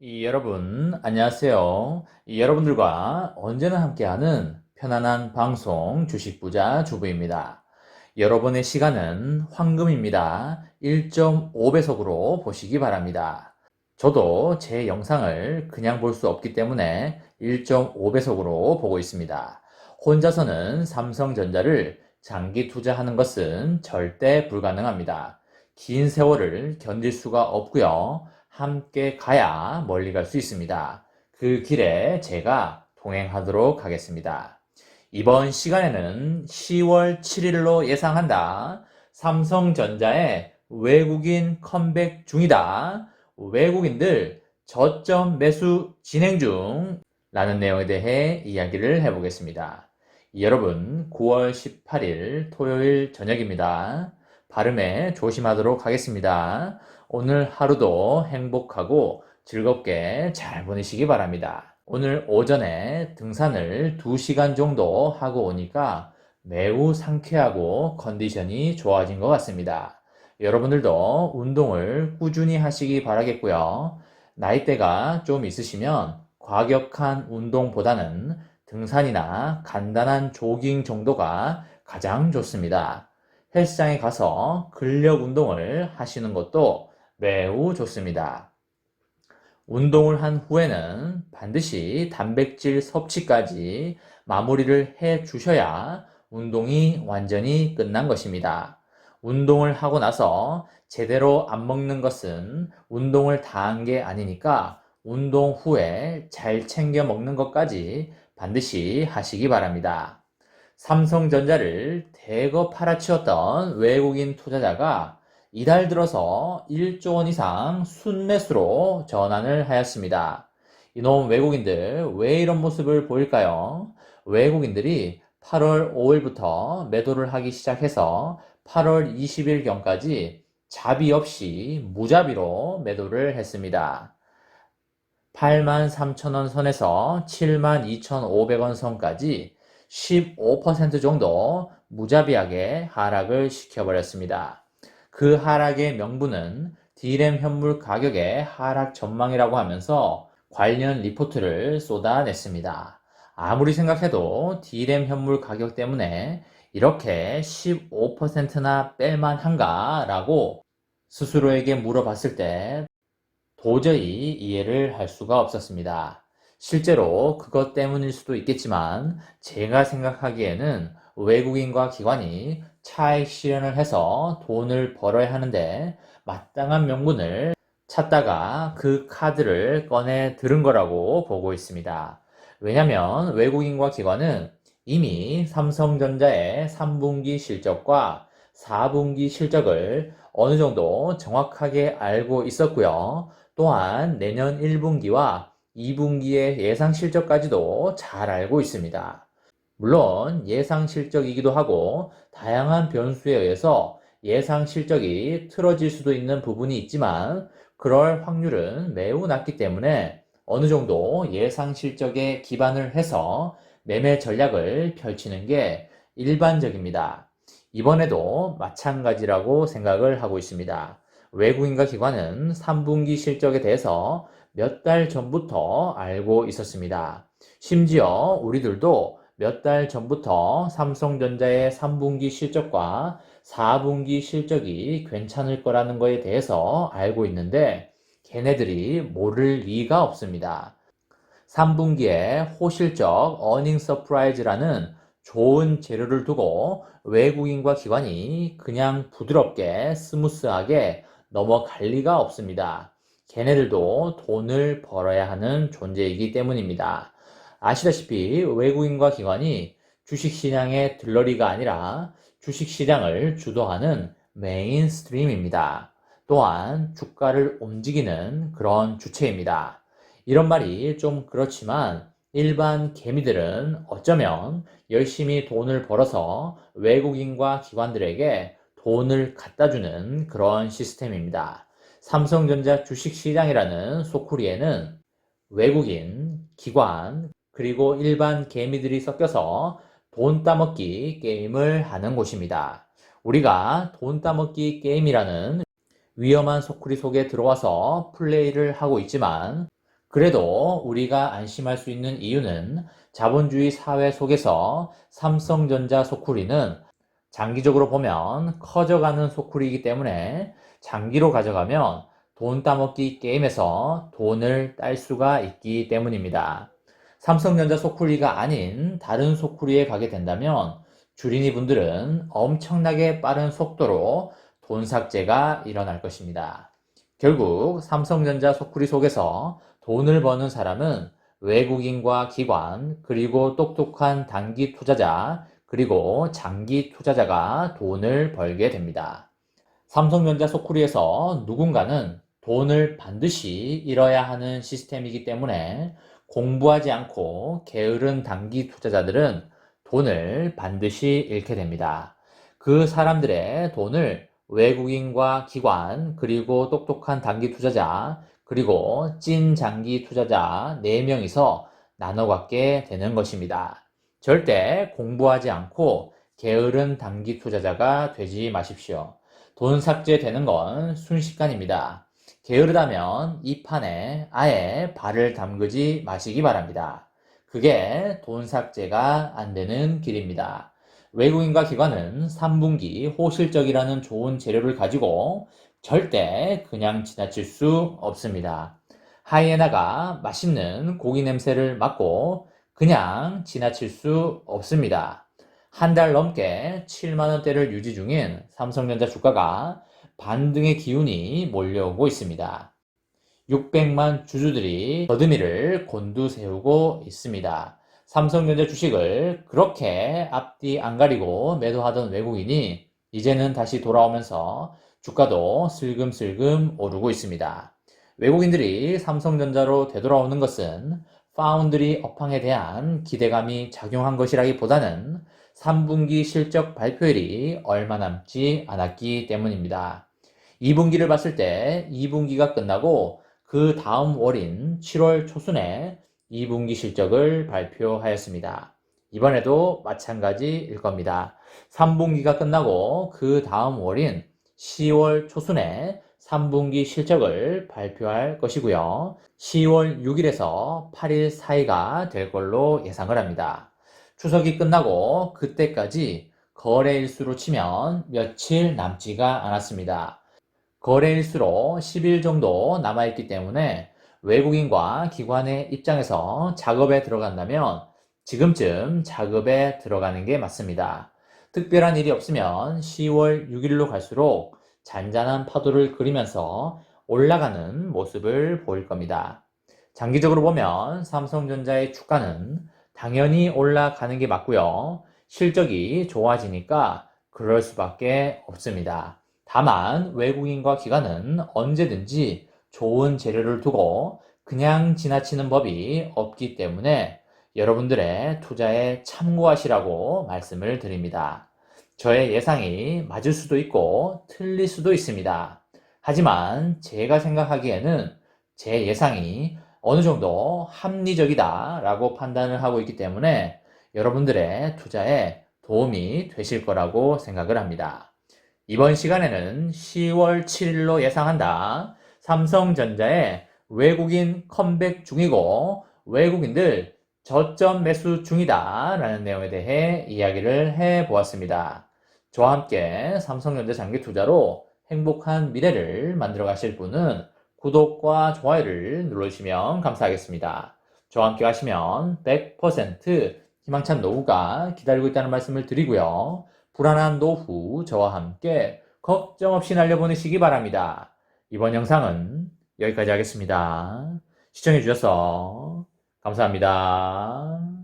여러분, 안녕하세요. 여러분들과 언제나 함께하는 편안한 방송 주식부자 주부입니다. 여러분의 시간은 황금입니다. 1.5배속으로 보시기 바랍니다. 저도 제 영상을 그냥 볼 수 없기 때문에 1.5배속으로 보고 있습니다. 혼자서는 삼성전자를 장기 투자하는 것은 절대 불가능합니다. 긴 세월을 견딜 수가 없고요. 함께 가야 멀리 갈 수 있습니다. 그 길에 제가 동행하도록 하겠습니다. 이번 시간에는 10월 7일로 예상한다. 삼성전자의 외국인 컴백 중이다. 외국인들 저점 매수 진행 중 라는 내용에 대해 이야기를 해보겠습니다. 여러분, 9월 18일 토요일 저녁입니다. 발음에 조심하도록 하겠습니다. 오늘 하루도 행복하고 즐겁게 잘 보내시기 바랍니다. 오늘 오전에 등산을 2시간 정도 하고 오니까 매우 상쾌하고 컨디션이 좋아진 것 같습니다. 여러분들도 운동을 꾸준히 하시기 바라겠고요. 나이대가 좀 있으시면 과격한 운동보다는 등산이나 간단한 조깅 정도가 가장 좋습니다. 헬스장에 가서 근력 운동을 하시는 것도 매우 좋습니다. 운동을 한 후에는 반드시 단백질 섭취까지 마무리를 해 주셔야 운동이 완전히 끝난 것입니다. 운동을 하고 나서 제대로 안 먹는 것은 운동을 다 한 게 아니니까 운동 후에 잘 챙겨 먹는 것까지 반드시 하시기 바랍니다. 삼성전자를 대거 팔아치웠던 외국인 투자자가 이달 들어서 1조 원 이상 순매수로 전환을 하였습니다. 이놈 외국인들 왜 이런 모습을 보일까요? 외국인들이 8월 5일부터 매도를 하기 시작해서 8월 20일경까지 자비 없이 무자비로 매도를 했습니다. 83,000원 선에서 72,500원 선까지 15% 정도 무자비하게 하락을 시켜버렸습니다. 그 하락의 명분은 D램 현물 가격의 하락 전망이라고 하면서 관련 리포트를 쏟아냈습니다. 아무리 생각해도 D램 현물 가격 때문에 이렇게 15%나 뺄만한가? 라고 스스로에게 물어봤을 때 도저히 이해를 할 수가 없었습니다. 실제로 그것 때문일 수도 있겠지만 제가 생각하기에는 외국인과 기관이 차익 실현을 해서 돈을 벌어야 하는데 마땅한 명분을 찾다가 그 카드를 꺼내 들은 거라고 보고 있습니다. 왜냐하면 외국인과 기관은 이미 삼성전자의 3분기 실적과 4분기 실적을 어느 정도 정확하게 알고 있었고요. 또한 내년 1분기와 2분기의 예상 실적까지도 잘 알고 있습니다. 물론 예상 실적이기도 하고 다양한 변수에 의해서 예상 실적이 틀어질 수도 있는 부분이 있지만 그럴 확률은 매우 낮기 때문에 어느 정도 예상 실적에 기반을 해서 매매 전략을 펼치는 게 일반적입니다. 이번에도 마찬가지라고 생각을 하고 있습니다. 외국인과 기관은 3분기 실적에 대해서 몇 달 전부터 알고 있었습니다. 심지어 우리들도 몇 달 전부터 삼성전자의 3분기 실적과 4분기 실적이 괜찮을 거라는 거에 대해서 알고 있는데 걔네들이 모를 리가 없습니다. 3분기에 호실적 어닝 서프라이즈라는 좋은 재료를 두고 외국인과 기관이 그냥 부드럽게 스무스하게 넘어갈 리가 없습니다. 걔네들도 돈을 벌어야 하는 존재이기 때문입니다. 아시다시피 외국인과 기관이 주식시장의 들러리가 아니라 주식시장을 주도하는 메인스트림입니다. 또한 주가를 움직이는 그런 주체입니다. 이런 말이 좀 그렇지만 일반 개미들은 어쩌면 열심히 돈을 벌어서 외국인과 기관들에게 돈을 갖다 주는 그런 시스템입니다. 삼성전자 주식시장이라는 소쿠리에는 외국인, 기관, 그리고 일반 개미들이 섞여서 돈 따먹기 게임을 하는 곳입니다. 우리가 돈 따먹기 게임이라는 위험한 소쿠리 속에 들어와서 플레이를 하고 있지만 그래도 우리가 안심할 수 있는 이유는 자본주의 사회 속에서 삼성전자 소쿠리는 장기적으로 보면 커져가는 소쿠리이기 때문에 장기로 가져가면 돈 따먹기 게임에서 돈을 딸 수가 있기 때문입니다. 삼성전자 소쿠리가 아닌 다른 소쿠리에 가게 된다면 주린이 분들은 엄청나게 빠른 속도로 돈 삭제가 일어날 것입니다. 결국 삼성전자 소쿠리 속에서 돈을 버는 사람은 외국인과 기관, 그리고 똑똑한 단기 투자자, 그리고 장기 투자자가 돈을 벌게 됩니다. 삼성전자 소쿠리에서 누군가는 돈을 반드시 잃어야 하는 시스템이기 때문에 공부하지 않고 게으른 단기 투자자들은 돈을 반드시 잃게 됩니다. 그 사람들의 돈을 외국인과 기관, 그리고 똑똑한 단기 투자자, 그리고 찐 장기 투자자 4명이서 나눠 갖게 되는 것입니다. 절대 공부하지 않고 게으른 단기 투자자가 되지 마십시오. 돈 삭제되는 건 순식간입니다. 게으르다면 이 판에 아예 발을 담그지 마시기 바랍니다. 그게 돈 삭제가 안 되는 길입니다. 외국인과 기관은 3분기 호실적이라는 좋은 재료를 가지고 절대 그냥 지나칠 수 없습니다. 하이에나가 맛있는 고기 냄새를 맡고 그냥 지나칠 수 없습니다. 한 달 넘게 7만원대를 유지 중인 삼성전자 주가가 반등의 기운이 몰려오고 있습니다. 600만 주주들이 더듬이를 곤두세우고 있습니다. 삼성전자 주식을 그렇게 앞뒤 안 가리고 매도하던 외국인이 이제는 다시 돌아오면서 주가도 슬금슬금 오르고 있습니다. 외국인들이 삼성전자로 되돌아오는 것은 파운드리 업황에 대한 기대감이 작용한 것이라기보다는 3분기 실적 발표일이 얼마 남지 않았기 때문입니다. 2분기를 봤을 때 2분기가 끝나고 그 다음 월인 7월 초순에 2분기 실적을 발표하였습니다. 이번에도 마찬가지일 겁니다. 3분기가 끝나고 그 다음 월인 10월 초순에 3분기 실적을 발표할 것이고요. 10월 6일에서 8일 사이가 될 걸로 예상을 합니다. 추석이 끝나고 그때까지 거래일수로 치면 며칠 남지가 않았습니다. 거래일수로 10일 정도 남아있기 때문에 외국인과 기관의 입장에서 작업에 들어간다면 지금쯤 작업에 들어가는 게 맞습니다. 특별한 일이 없으면 10월 6일로 갈수록 잔잔한 파도를 그리면서 올라가는 모습을 보일 겁니다. 장기적으로 보면 삼성전자의 주가는 당연히 올라가는 게 맞고요. 실적이 좋아지니까 그럴 수밖에 없습니다. 다만 외국인과 기관은 언제든지 좋은 재료를 두고 그냥 지나치는 법이 없기 때문에 여러분들의 투자에 참고하시라고 말씀을 드립니다. 저의 예상이 맞을 수도 있고 틀릴 수도 있습니다. 하지만 제가 생각하기에는 제 예상이 어느 정도 합리적이다 라고 판단을 하고 있기 때문에 여러분들의 투자에 도움이 되실 거라고 생각을 합니다. 이번 시간에는 10월 7일로 예상한다. 삼성전자의 외국인 컴백 중이고 외국인들 저점 매수 중이다 라는 내용에 대해 이야기를 해 보았습니다. 저와 함께 삼성전자 장기 투자로 행복한 미래를 만들어 가실 분은 구독과 좋아요를 눌러주시면 감사하겠습니다. 저와 함께 하시면 100% 희망찬 노후가 기다리고 있다는 말씀을 드리고요. 불안한 노후 저와 함께 걱정 없이 날려보내시기 바랍니다. 이번 영상은 여기까지 하겠습니다. 시청해 주셔서 감사합니다.